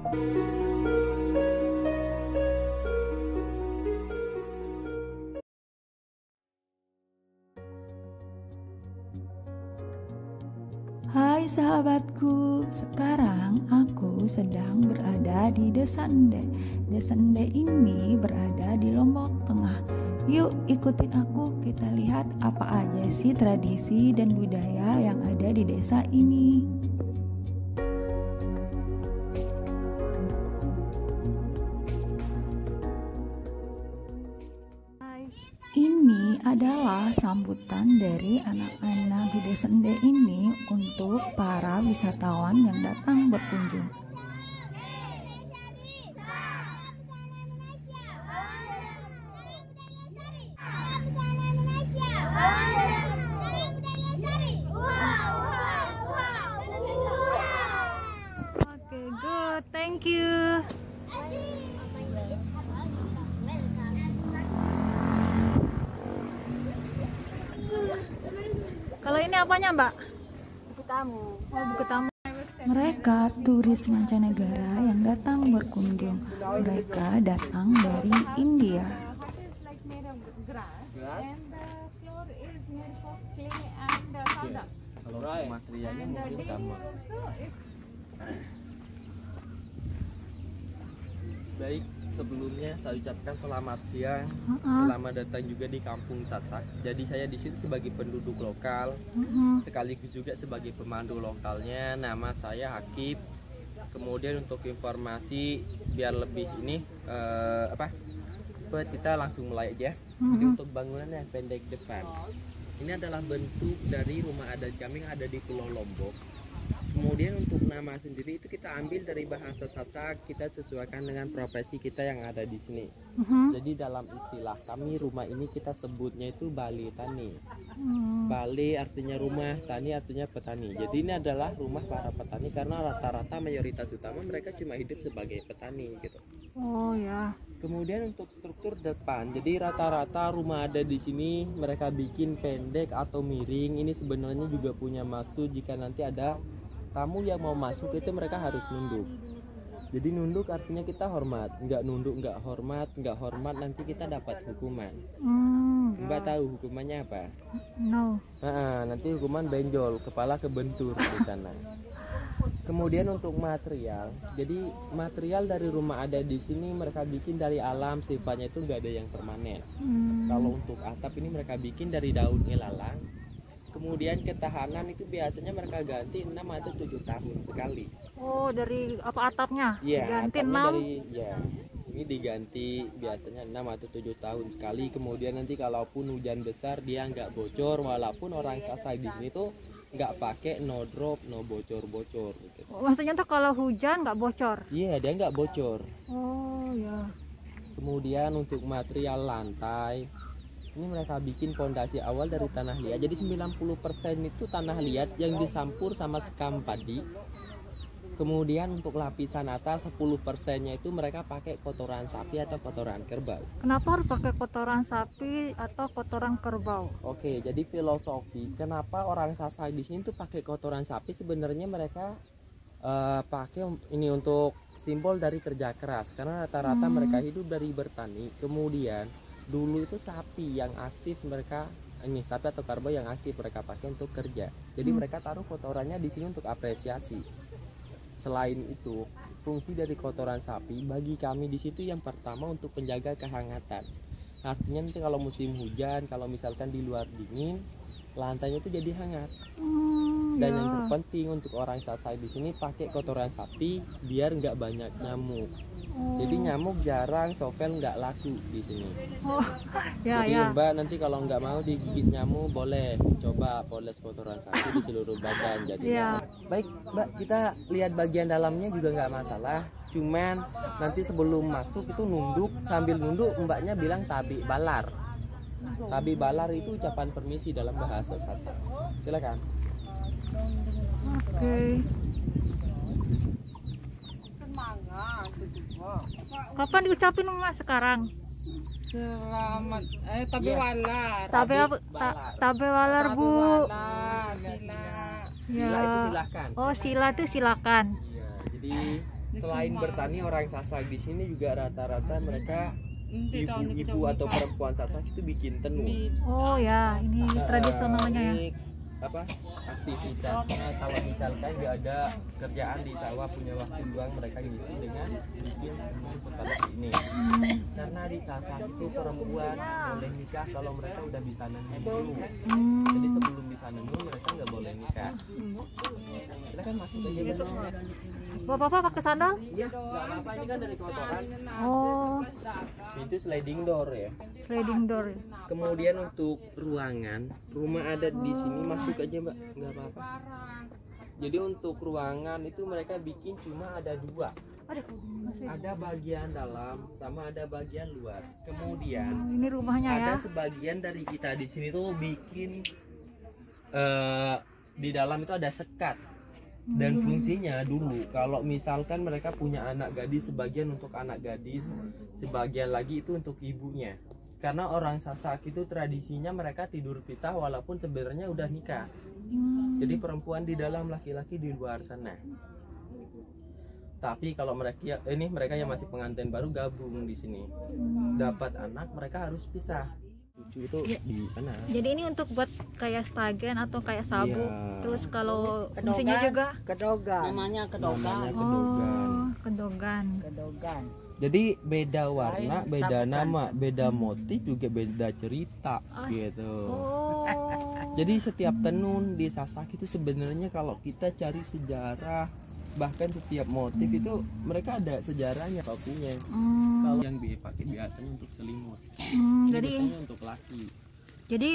Hai sahabatku, sekarang aku sedang berada di Desa Ende. Desa Ende ini berada di Lombok Tengah. Yuk ikutin aku, kita lihat apa aja sih tradisi dan budaya yang ada di desa ini. Ini adalah sambutan dari anak-anak di Desa Ende ini untuk para wisatawan yang datang berkunjung. Oke, good, thank you. Kalau ini apanya, Mbak? Buku tamu. Oh, buku tamu. Mereka turis mancanegara yang datang berkunjung. Mereka datang dari India. Kalau materialnya mungkin sama. Baik, sebelumnya saya ucapkan selamat siang. Selamat datang juga di Kampung Sasak. Jadi saya di sini sebagai penduduk lokal, sekaligus juga sebagai pemandu lokalnya. Nama saya Hakib. Kemudian untuk informasi biar lebih ini kita langsung mulai aja. Jadi untuk bangunan yang pendek depan, ini adalah bentuk dari rumah adat kami yang ada di Pulau Lombok. Kemudian untuk nama sendiri itu kita ambil dari bahasa Sasak, kita sesuaikan dengan profesi kita yang ada di sini. Jadi dalam istilah kami rumah ini kita sebutnya itu Bali Tani. Bali artinya rumah, Tani artinya petani. Jadi ini adalah rumah para petani karena rata-rata mayoritas utama mereka cuma hidup sebagai petani gitu. Oh ya. Kemudian untuk struktur depan, jadi rata-rata rumah ada di sini mereka bikin pendek atau miring. Ini sebenarnya juga punya maksud jika nanti ada tamu yang mau masuk itu mereka harus nunduk. Jadi nunduk artinya kita hormat, nggak nunduk nggak hormat nanti kita dapat hukuman. Mbak tahu hukumannya apa? No. Nanti hukuman benjol, kepala kebentur di sana. Kemudian untuk material, jadi material dari rumah ada di sini mereka bikin dari alam, sifatnya itu nggak ada yang permanen. Kalau untuk atap ini mereka bikin dari daun ilalang. Kemudian ketahanan itu biasanya mereka ganti 6 atau 7 tahun sekali. Oh, dari apa atapnya? Iya, diganti atapnya 6? dari ini diganti biasanya 6 atau 7 tahun sekali. Kemudian nanti kalaupun hujan besar dia nggak bocor, walaupun orang Sasak di sini tuh nggak pakai no drop, no bocor-bocor gitu. Maksudnya tuh kalau hujan nggak bocor? Iya, dia nggak bocor. Oh ya. Kemudian untuk material lantai, ini mereka bikin pondasi awal dari tanah liat. Jadi 90% itu tanah liat yang disampur sama sekam padi. Kemudian untuk lapisan atas 10%-nya itu mereka pakai kotoran sapi atau kotoran kerbau. Kenapa harus pakai kotoran sapi atau kotoran kerbau? Oke, jadi filosofi kenapa orang Sasak di sini tuh pakai kotoran sapi, sebenarnya mereka pakai ini untuk simbol dari kerja keras. Karena rata-rata mereka hidup dari bertani. Kemudian dulu itu sapi yang aktif mereka sapi atau kerbau yang aktif mereka pakai untuk kerja. Jadi mereka taruh kotorannya di sini untuk apresiasi. Selain itu, fungsi dari kotoran sapi bagi kami di situ yang pertama untuk menjaga kehangatan. Artinya nanti kalau musim hujan, kalau misalkan di luar dingin, lantainya itu jadi hangat. Dan yang terpenting untuk orang Sasak di sini pakai kotoran sapi biar nggak banyak nyamuk. Jadi nyamuk jarang, sovel nggak laku di sini. Jadi Mbak nanti kalau nggak mau digigit nyamuk boleh coba poles kotoran sapi di seluruh badan. Jadi baik Mbak, kita lihat bagian dalamnya juga nggak masalah. Cuman nanti sebelum masuk itu nunduk, sambil nunduk Mbaknya bilang tabi balar. Tabi balar itu ucapan permisi dalam bahasa Sasak. Silakan. Oke. Kapan diucapin Mas sekarang? Selamat tabe walar. Tabe walar Bu. Sila. Sila itu silakan. Oh, sila itu silakan. Iya, jadi selain bertani, orang Sasak di sini juga rata-rata mereka ibu-ibu atau perempuan Sasak itu bikin tenun. Oh ya, ini tradisionalnya ya. Ini apa aktivitasnya kalau misalkan nggak ada kerjaan di sawah, punya waktu luang, mereka ngisi dengan bikin tenun seperti ini. Karena di Sasak itu perempuan boleh nikah kalau mereka udah bisa nenun dulu. Jadi sebelum bisa nenun mereka nggak boleh nikah. Kita kan masuk aja dulu. Bapak-bapak pakai sandal? Iya, nggak apa-apa, ini kan dari kotoran. Oh, Itu sliding door ya. sliding door. Kemudian untuk ruangan, rumah adat di sini masuk aja mbak, nggak apa-apa. Jadi untuk ruangan itu mereka bikin cuma ada dua. Ada bagian dalam sama ada bagian luar. Kemudian Ini rumahnya ya. ada sebagian dari kita di sini tuh bikin di dalam itu ada sekat. Dan fungsinya dulu kalau misalkan mereka punya anak gadis, sebagian untuk anak gadis, sebagian lagi itu untuk ibunya. Karena orang Sasak itu tradisinya mereka tidur pisah walaupun sebenarnya udah nikah. Jadi perempuan di dalam, laki-laki di luar sana. Tapi kalau mereka yang masih pengantin baru gabung di sini, dapat anak mereka harus pisah. Cucu itu di sana. Jadi ini untuk buat kayak stagen atau kayak sabuk. Iya. Terus kalau fungsinya juga Kedogan. Namanya kedogan. Kedogan. kedogan. Kedogan. Jadi beda warna, beda nama, beda motif, juga beda cerita gitu. Oh. Jadi setiap tenun di Sasak itu sebenarnya kalau kita cari sejarah, bahkan setiap motif itu mereka ada sejarahnya topinya. Kalau yang dipakai biasanya untuk selimut. Jadi Biasanya untuk laki. Jadi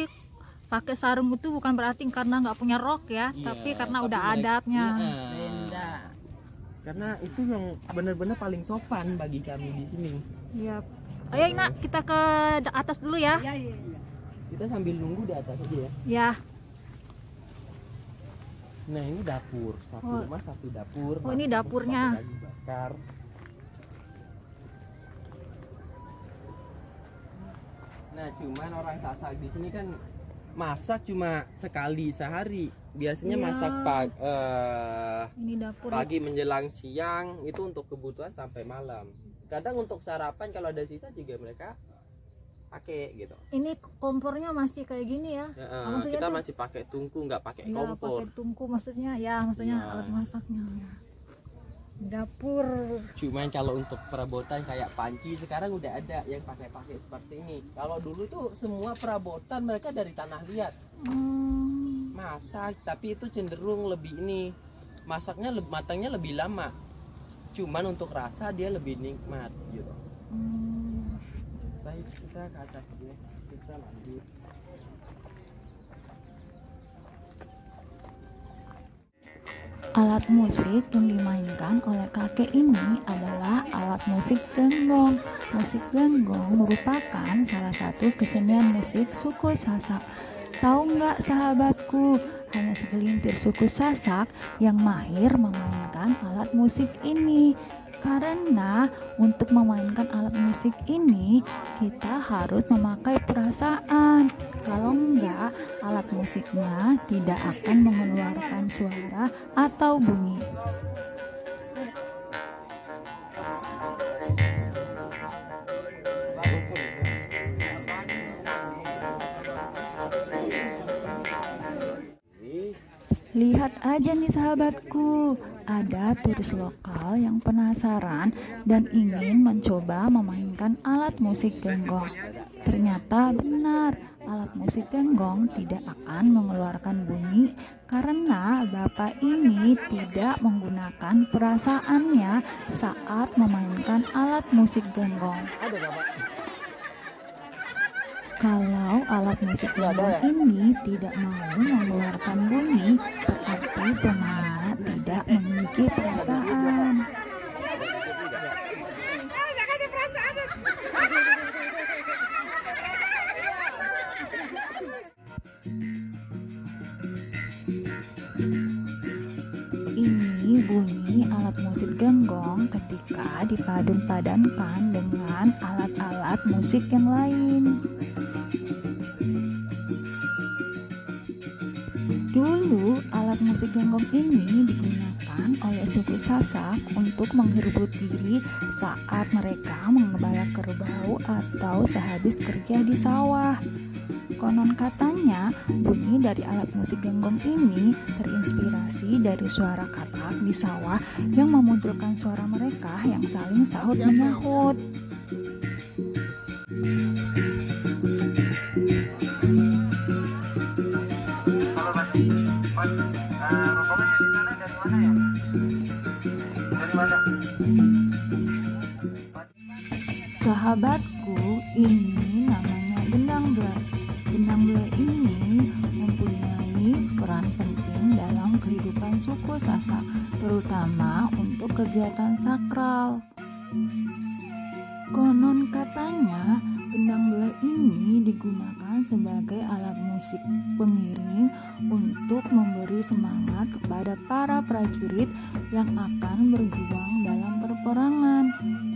pakai sarung itu bukan berarti karena nggak punya rok ya, Iya, tapi karena tapi udah mereka- adatnya. Iya. Benda. Karena itu yang benar-benar paling sopan bagi kami di sini. Iya. Ayo Ina, kita ke atas dulu ya. Iya. Kita sambil nunggu di atas aja ya. Ya. Nah ini dapur, satu Oh. rumah satu dapur. Oh, ini masuk dapurnya. sepatu kayu bakar. Nah cuman orang Sasak di sini kan masak cuma sekali sehari. Biasanya Iya. masak Ini dapur. pagi menjelang siang itu untuk kebutuhan sampai malam. Kadang untuk sarapan kalau ada sisa juga mereka pakai gitu. Ini kompornya masih kayak gini ya. Maksudnya Kita tuh- masih pakai tungku, nggak pakai Ya, kompor. pakai tungku maksudnya ya, maksudnya Ya. alat masaknya. Ya. Dapur. Cuman kalau untuk perabotan kayak panci sekarang udah ada yang pakai seperti ini. Kalau dulu tuh semua perabotan mereka dari tanah liat masak, tapi itu cenderung lebih ini masaknya matangnya lebih lama. Cuman untuk rasa dia lebih nikmat gitu. Baik, kita ke atas dulu. Kita lanjut. Alat musik yang dimainkan oleh kakek ini adalah alat musik genggong. Musik genggong merupakan salah satu kesenian musik suku Sasak. Tahu nggak sahabatku, hanya segelintir suku Sasak yang mahir memainkan alat musik ini. Karena untuk memainkan alat musik ini kita harus memakai perasaan. Kalau enggak, alat musiknya tidak akan mengeluarkan suara atau bunyi. Lihat aja nih sahabatku, ada turis lokal yang penasaran dan ingin mencoba memainkan alat musik genggong. Ternyata benar, alat musik genggong tidak akan mengeluarkan bunyi karena bapak ini tidak menggunakan perasaannya saat memainkan alat musik genggong. Kalau alat musik genggong ini tidak mau mengeluarkan bunyi, berarti pemainnya tidak memiliki perasaan. Ini bunyi alat musik genggong ketika dipadu-padankan dengan alat-alat musik yang lain. Dulu alat musik genggong ini digunakan digunakan oleh suku Sasak untuk menghibur diri saat mereka mengembala kerbau atau sehabis kerja di sawah. Konon katanya, bunyi dari alat musik genggong ini terinspirasi dari suara katak di sawah yang memunculkan suara mereka yang saling sahut menyahut. Sahabatku, ini namanya gendang beler. Gendang beler ini mempunyai peran penting dalam kehidupan suku Sasak, terutama untuk kegiatan sakral. Konon katanya, gendang beler ini digunakan sebagai alat musik pengiring untuk memberi semangat kepada para prajurit yang akan berjuang dalam peperangan.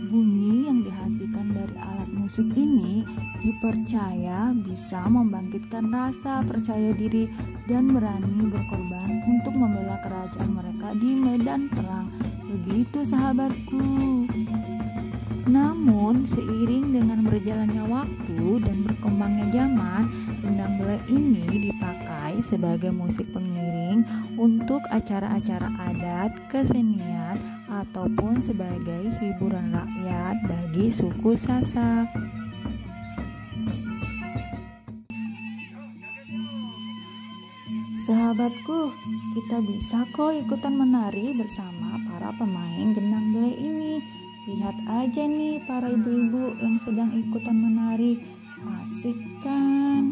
Bunyi yang dihasilkan dari alat musik ini dipercaya bisa membangkitkan rasa percaya diri dan berani berkorban untuk membela kerajaan mereka di medan perang. Begitu sahabatku. Namun seiring dengan berjalannya waktu dan berkembangnya zaman, gendang beler ini dipakai sebagai musik pengiring untuk acara-acara adat, kesenian, ataupun sebagai hiburan rakyat bagi suku Sasak. Sahabatku, kita bisa kok ikutan menari bersama para pemain gendang beler ini. Lihat aja nih para ibu-ibu yang sedang ikutan menari. Asik kan?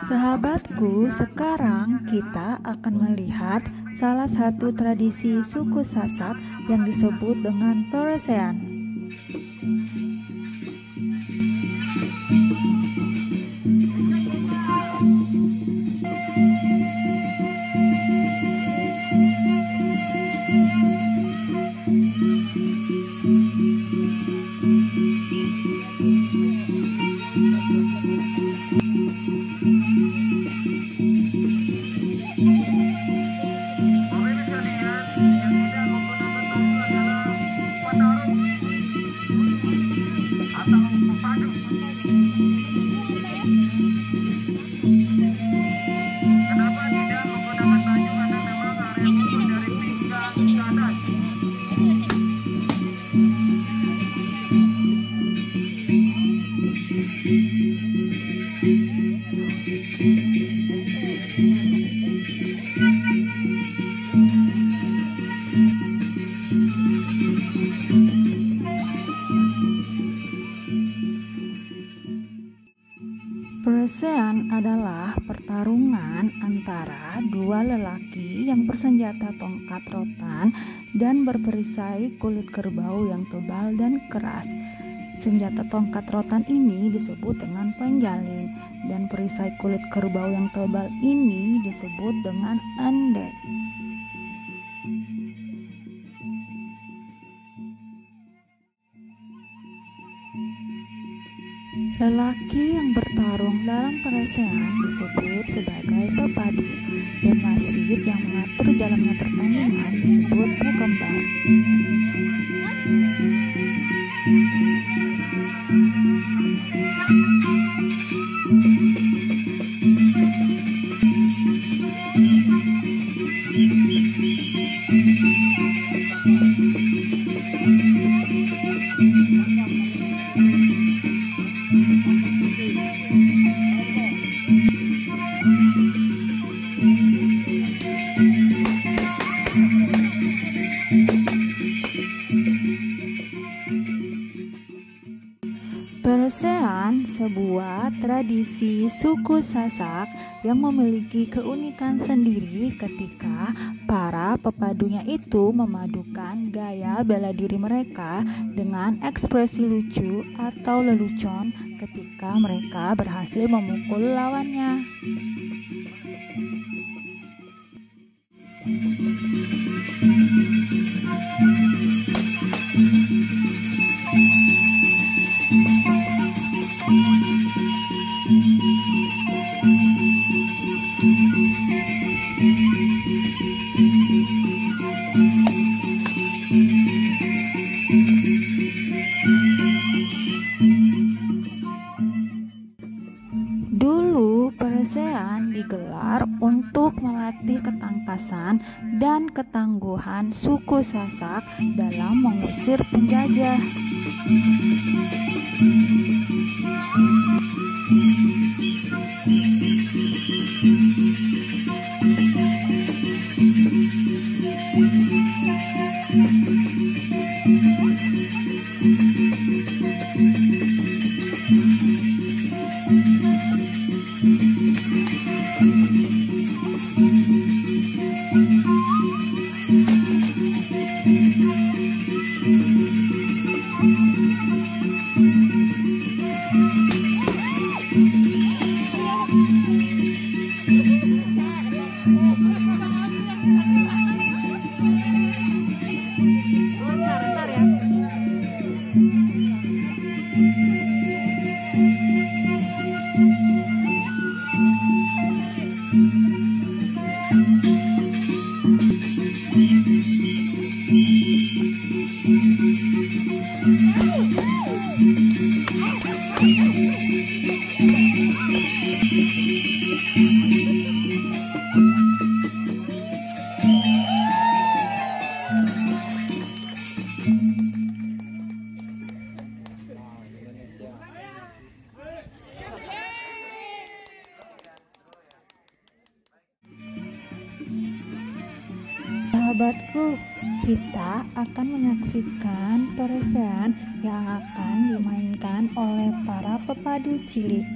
Sahabatku, sekarang kita akan melihat salah satu tradisi suku Sasak yang disebut dengan peresean. Peresean adalah pertarungan antara dua lelaki yang bersenjata tongkat rotan dan berperisai kulit kerbau yang tebal dan keras. Senjata tongkat rotan ini disebut dengan penjalin dan perisai kulit kerbau yang tebal ini disebut dengan endek. Lelaki yang bertarung dalam peresean disebut sebagai pepadu dan wasit yang mengatur jalannya pertandingan disebut pekembar. Persean, sebuah tradisi suku Sasak yang memiliki keunikan sendiri ketika para pepadunya itu memadukan gaya bela diri mereka dengan ekspresi lucu atau lelucon ketika mereka berhasil memukul lawannya. Dulu persean digelar untuk melatih ketangkasan dan ketangguhan suku Sasak dalam mengusir penjajah. Sahabatku, kita akan menyaksikan persean yang akan dimainkan oleh para pepadu cilik.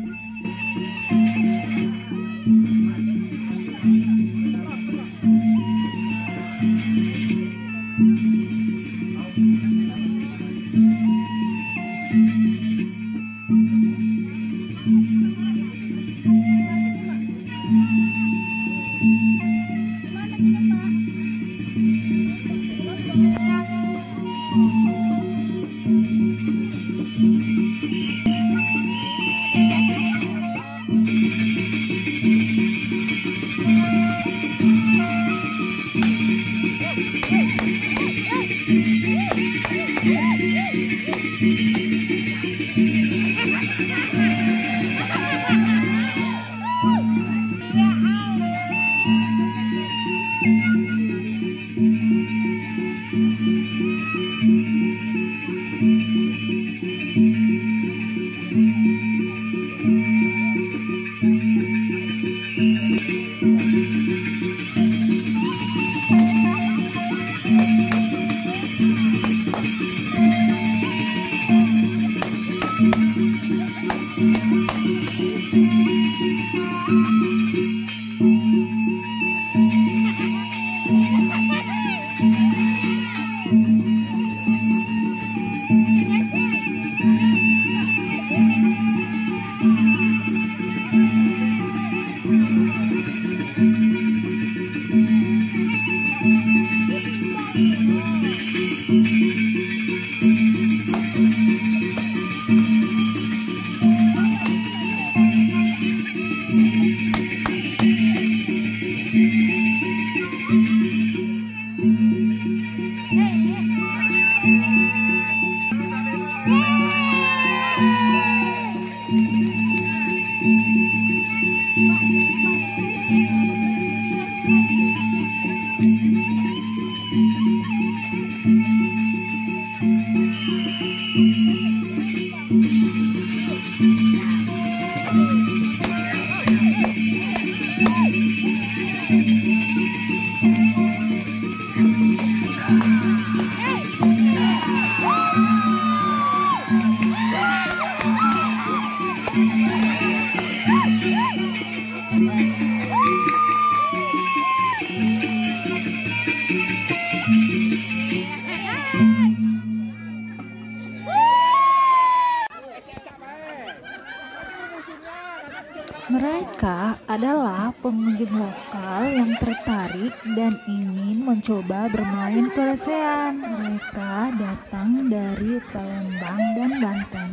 Mereka adalah pengunjung lokal yang tertarik dan ingin mencoba bermain peresean. Mereka datang dari Palembang dan Banten.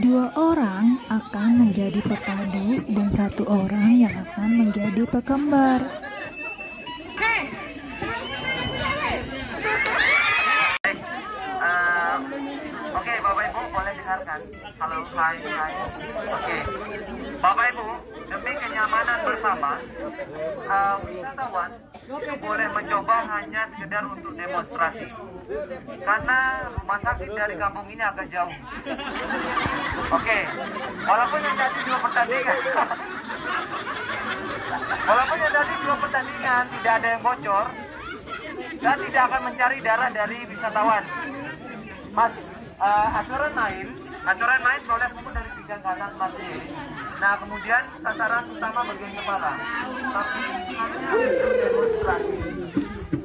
2 orang akan menjadi pepadu dan 1 orang yang akan menjadi pekembar. Oke, Bapak Ibu boleh dengarkan. Halo, hai. Oke, Bapak Ibu, demi kenyamanan bersama, wisatawan itu boleh mencoba hanya sekedar untuk demonstrasi. Karena rumah sakit dari kampung ini agak jauh. Oke, walaupun yang tadi 2 pertandingan, tidak ada yang bocor dan tidak akan mencari darah dari wisatawan. Mas, aturan main boleh pukul dari pinggang kanan Mas. Nah, kemudian sasaran utama bagian kepala. Tapi hanya untuk demonstrasi.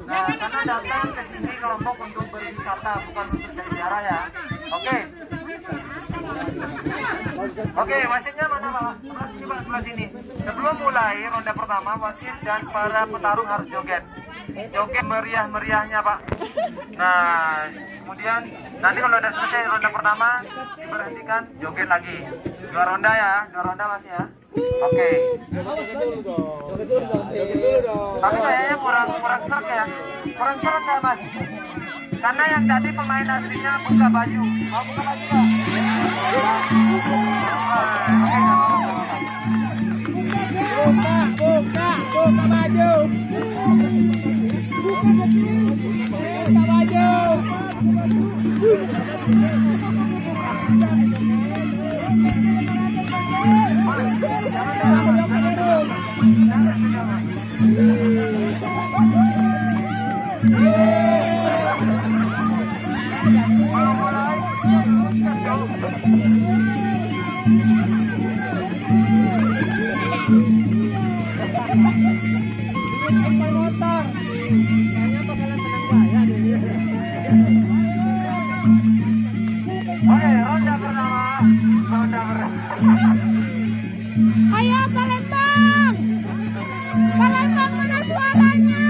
Nah, karena datang ke sini kelompok untuk berwisata, bukan untuk cari darah ya. Oke, wasitnya mana Pak? Sebelah sini. Sebelum mulai ronde pertama, wasit dan para petarung harus joget. Joget meriah-meriahnya Pak. Nah, kemudian nanti kalau udah selesai ronde pertama, diberhentikan, joget lagi. 2 ronde ya, 2 ronde Mas ya. Oke. Tapi kayaknya kurang serak ya. Kurang serak nggak Mas? Karena yang tadi pemain aslinya buka baju. Mau buka baju Pak? Buka baju. Oke, ronde pertama. Ayo Palembang! Palembang mana suaranya?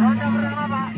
Ronde pertama Pak.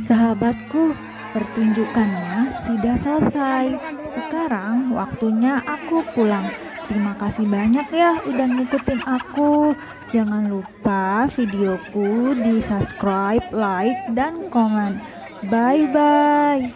Sahabatku, pertunjukannya sudah selesai. Sekarang waktunya aku pulang. Terima kasih banyak ya udah ngikutin aku. Jangan lupa videoku di subscribe, like, dan komen. Bye-bye.